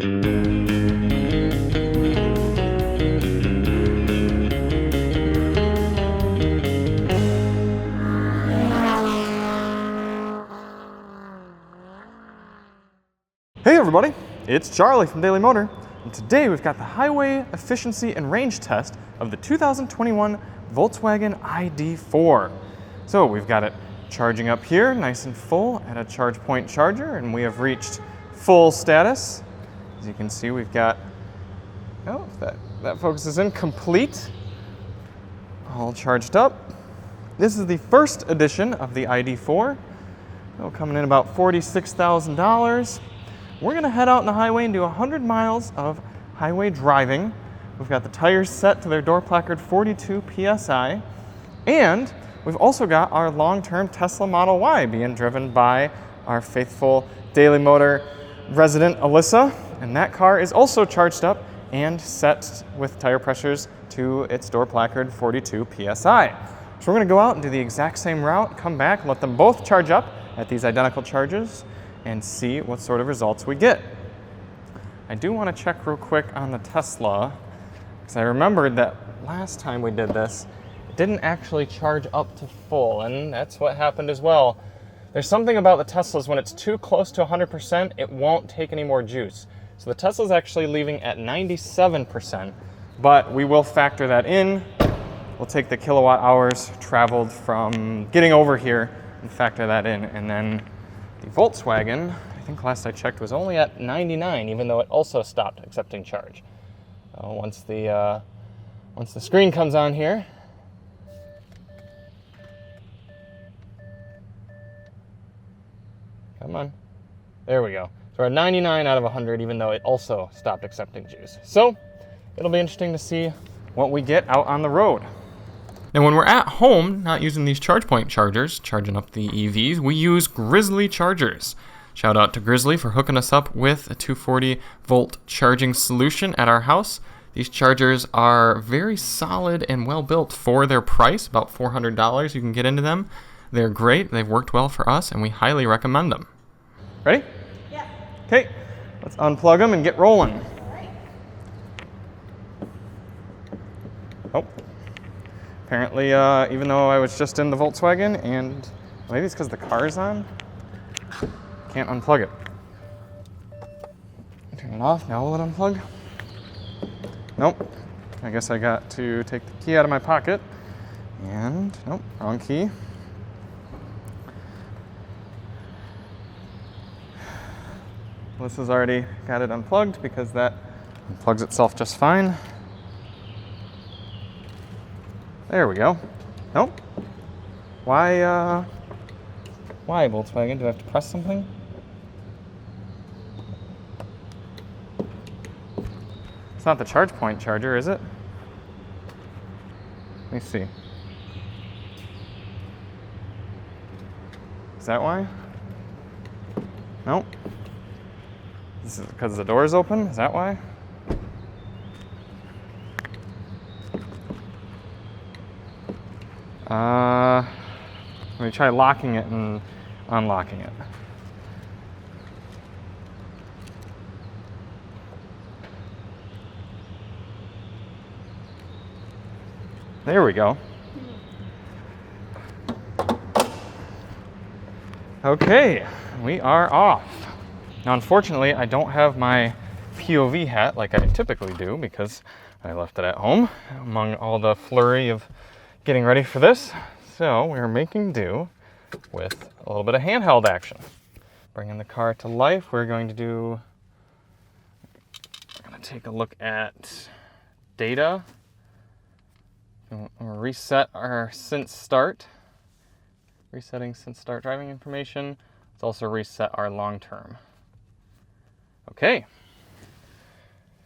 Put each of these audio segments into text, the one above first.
Hey everybody, it's Charlie from Daily Motor, and today we've got the highway efficiency and range test of the 2021 Volkswagen ID.4. So we've got it charging up here, nice and full at a charge point charger, and we have reached full status. As you can see, we've got, oh, that focuses in, complete, all charged up. This is the first edition of the ID.4, coming in about $46,000. We're gonna head out on the highway and do 100 miles of highway driving. We've got the tires set to their door placard 42 PSI. And we've also got our long-term Tesla Model Y being driven by our faithful Daily Motor resident, Alyssa. And that car is also charged up and set with tire pressures to its door placard 42 PSI. So we're gonna go out and do the exact same route, come back, let them both charge up at these identical charges, and see what sort of results we get. I do want to check real quick on the Tesla, because I remembered that last time we did this, it didn't actually charge up to full, and that's what happened as well. There's something about the Teslas, when it's too close to 100%, it won't take any more juice. So the Tesla's actually leaving at 97%, but we will factor that in. We'll take the kilowatt hours traveled from getting over here and factor that in, and then the Volkswagen, I think last I checked, was only at 99, even though it also stopped accepting charge. Once the screen comes on here, come on, there we go. So we're at 99 out of 100, even though it also stopped accepting juice. So it'll be interesting to see what we get out on the road. Now when we're at home, not using these charge point chargers, charging up the EVs, we use Grizzly chargers. Shout out to Grizzly for hooking us up with a 240 volt charging solution at our house. These chargers are very solid and well built for their price, about $400 you can get into them. They're great, they've worked well for us, and we highly recommend them. Ready? Yeah. Okay, let's unplug them and get rolling. All right. Oh. Apparently, even though I was just in the Volkswagen, and maybe it's because the car's on, can't unplug it. Turn it off, now will it unplug? Nope. I guess I got to take the key out of my pocket, and nope, wrong key. Alyssa's already got it unplugged because that unplugs itself just fine. There we go. Nope. Why Volkswagen? Do I have to press something? It's not the charge point charger, is it? Let me see. Is that why? Nope. This is because the door is open? Is that why? Let me try locking it and unlocking it. There we go. Okay, we are off. Now, unfortunately, I don't have my POV hat like I typically do because I left it at home among all the flurry of getting ready for this. So we're making do with a little bit of handheld action. Bringing the car to life, we're going to take a look at data. We'll reset our since start. Resetting since start driving information. Let's also reset our long term. Okay.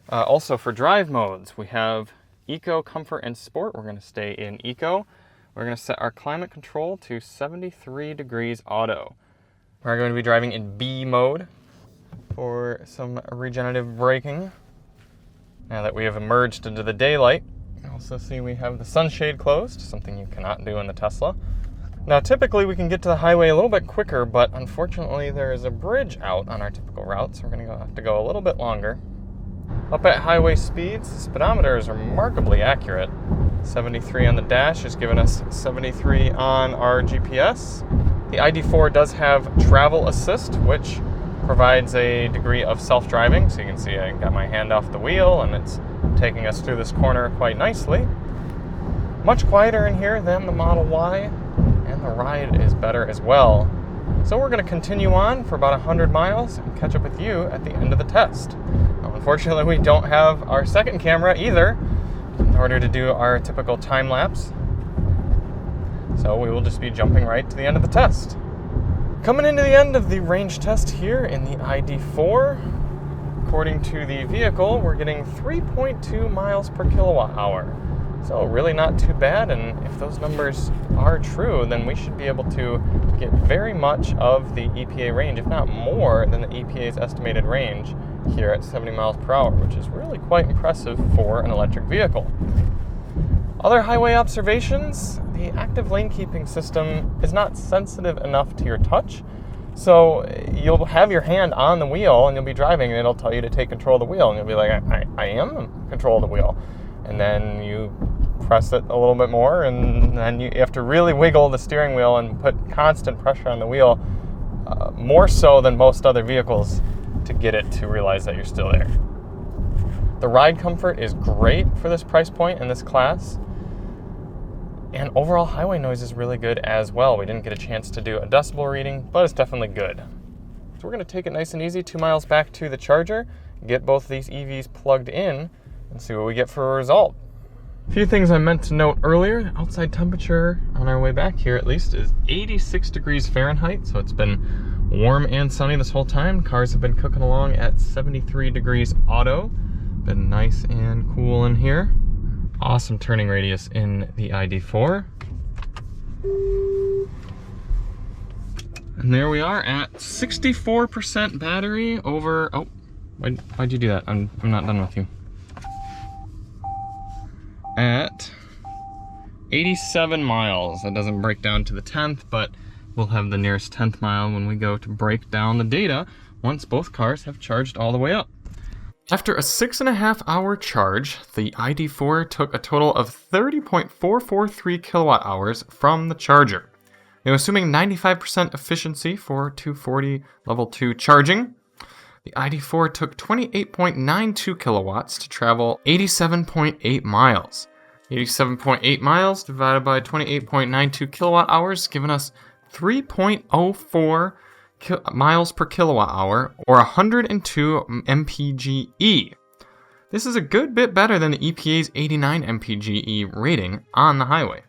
Also for drive modes, we have Eco, Comfort, and Sport. We're going to stay in Eco. We're going to set our climate control to 73 degrees auto. We're going to be driving in B mode for some regenerative braking. Now that we have emerged into the daylight, you also see we have the sunshade closed, something you cannot do in the Tesla. Now typically we can get to the highway a little bit quicker, but unfortunately there is a bridge out on our typical route, so we're going to have to go a little bit longer. Up at highway speeds, the speedometer is remarkably accurate. 73 on the dash is giving us 73 on our GPS. The ID.4 does have travel assist, which provides a degree of self-driving. So you can see I got my hand off the wheel and it's taking us through this corner quite nicely. Much quieter in here than the Model Y, and the ride is better as well. So we're going to continue on for about 100 miles and catch up with you at the end of the test. Now, unfortunately, we don't have our second camera either in order to do our typical time lapse. So we will just be jumping right to the end of the test. Coming into the end of the range test here in the ID.4, according to the vehicle, we're getting 3.2 miles per kilowatt hour. So really not too bad, and if those numbers are true, then we should be able to get very much of the EPA range, if not more than the EPA's estimated range here at 70 miles per hour, which is really quite impressive for an electric vehicle. Other highway observations: the active lane keeping system is not sensitive enough to your touch. So you'll have your hand on the wheel and you'll be driving and it'll tell you to take control of the wheel, and you'll be like, I am in control of the wheel. And then you press it a little bit more, and then you have to really wiggle the steering wheel and put constant pressure on the wheel, more so than most other vehicles, to get it to realize that you're still there. The ride comfort is great for this price point in this class. And overall highway noise is really good as well. We didn't get a chance to do a decibel reading, but it's definitely good. So we're going to take it nice and easy, 2 miles back to the charger, get both of these EVs plugged in, and see what we get for a result. A few things I meant to note earlier: the outside temperature on our way back here at least is 86 degrees Fahrenheit, so it's been warm and sunny this whole time. Cars have been cooking along at 73 degrees auto. Been nice and cool in here. Awesome turning radius in the ID.4. And there we are at 64% battery over, oh, why'd you do that? I'm not done with you. At 87 miles. That doesn't break down to the 10th, but we'll have the nearest 10th mile when we go to break down the data once both cars have charged all the way up. After a 6.5 hour charge, the ID.4 took a total of 30.443 kilowatt hours from the charger. Now, assuming 95% efficiency for 240 level 2 charging, the ID.4 took 28.92 kilowatts to travel 87.8 miles. 87.8 miles divided by 28.92 kilowatt hours, giving us 3.04 miles per kilowatt hour, or 102 mpge. This is a good bit better than the EPA's 89 mpge rating on the highway.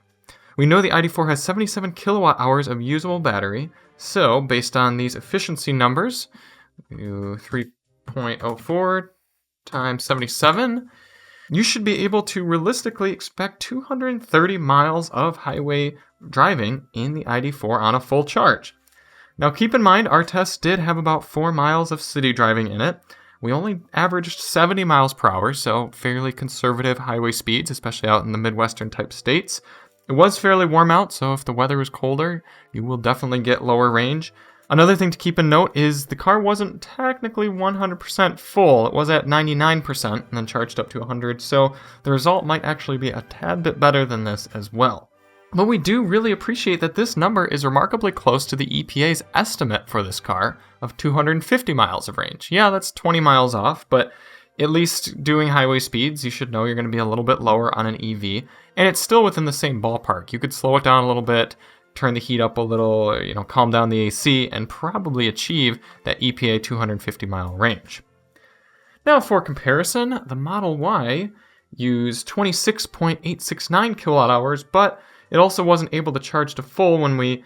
We know the ID.4 has 77 kilowatt hours of usable battery, so based on these efficiency numbers, 3.04 times 77, you should be able to realistically expect 230 miles of highway driving in the ID.4 on a full charge. Now keep in mind, our test did have about 4 miles of city driving in it. We only averaged 70 miles per hour, so fairly conservative highway speeds, especially out in the Midwestern type states. It was fairly warm out, so if the weather is colder, you will definitely get lower range. Another thing to keep in note is the car wasn't technically 100% full. It was at 99% and then charged up to 100, so the result might actually be a tad bit better than this as well. But we do really appreciate that this number is remarkably close to the EPA's estimate for this car of 250 miles of range. Yeah, that's 20 miles off, but at least doing highway speeds, you should know you're going to be a little bit lower on an EV, and it's still within the same ballpark. You could slow it down a little bit, turn the heat up a little, calm down the AC, and probably achieve that EPA 250 mile range. Now for comparison, the Model Y used 26.869 kilowatt hours, but it also wasn't able to charge to full when we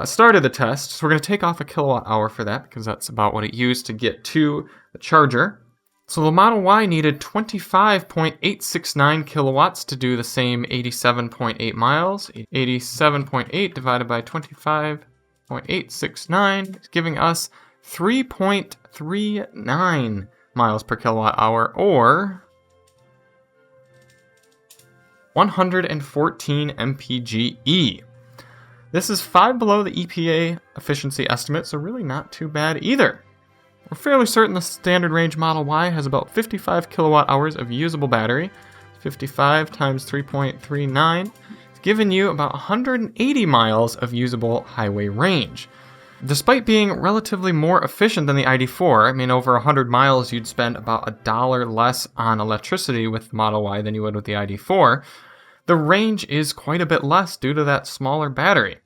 started the test, so we're going to take off a kilowatt hour for that because that's about what it used to get to the charger. So the Model Y needed 25.869 kilowatts to do the same 87.8 miles. 87.8 divided by 25.869 is giving us 3.39 miles per kilowatt hour, or 114 mpge. This is 5 below the EPA efficiency estimate, so really not too bad either. We're fairly certain the standard range Model Y has about 55 kilowatt hours of usable battery. 55 times 3.39, giving you about 180 miles of usable highway range. Despite being relatively more efficient than the ID.4, I mean, over 100 miles you'd spend about $1 less on electricity with Model Y than you would with the ID.4, the range is quite a bit less due to that smaller battery.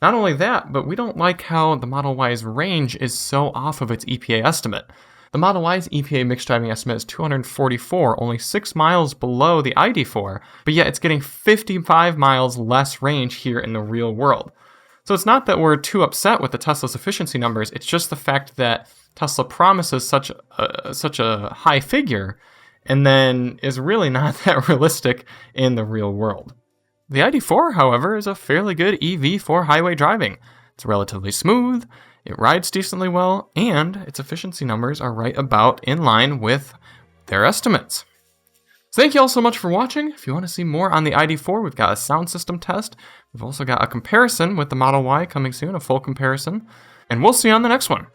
Not only that, but we don't like how the Model Y's range is so off of its EPA estimate. The Model Y's EPA mixed driving estimate is 244, only 6 miles below the ID.4, but yet it's getting 55 miles less range here in the real world. So it's not that we're too upset with the Tesla's efficiency numbers, it's just the fact that Tesla promises such a high figure and then is really not that realistic in the real world. The ID.4, however, is a fairly good EV for highway driving. It's relatively smooth, it rides decently well, and its efficiency numbers are right about in line with their estimates. So thank you all so much for watching. If you want to see more on the ID.4, we've got a sound system test. We've also got a comparison with the Model Y coming soon, a full comparison. And we'll see you on the next one.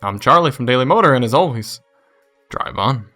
I'm Charlie from Daily Motor, and as always, drive on.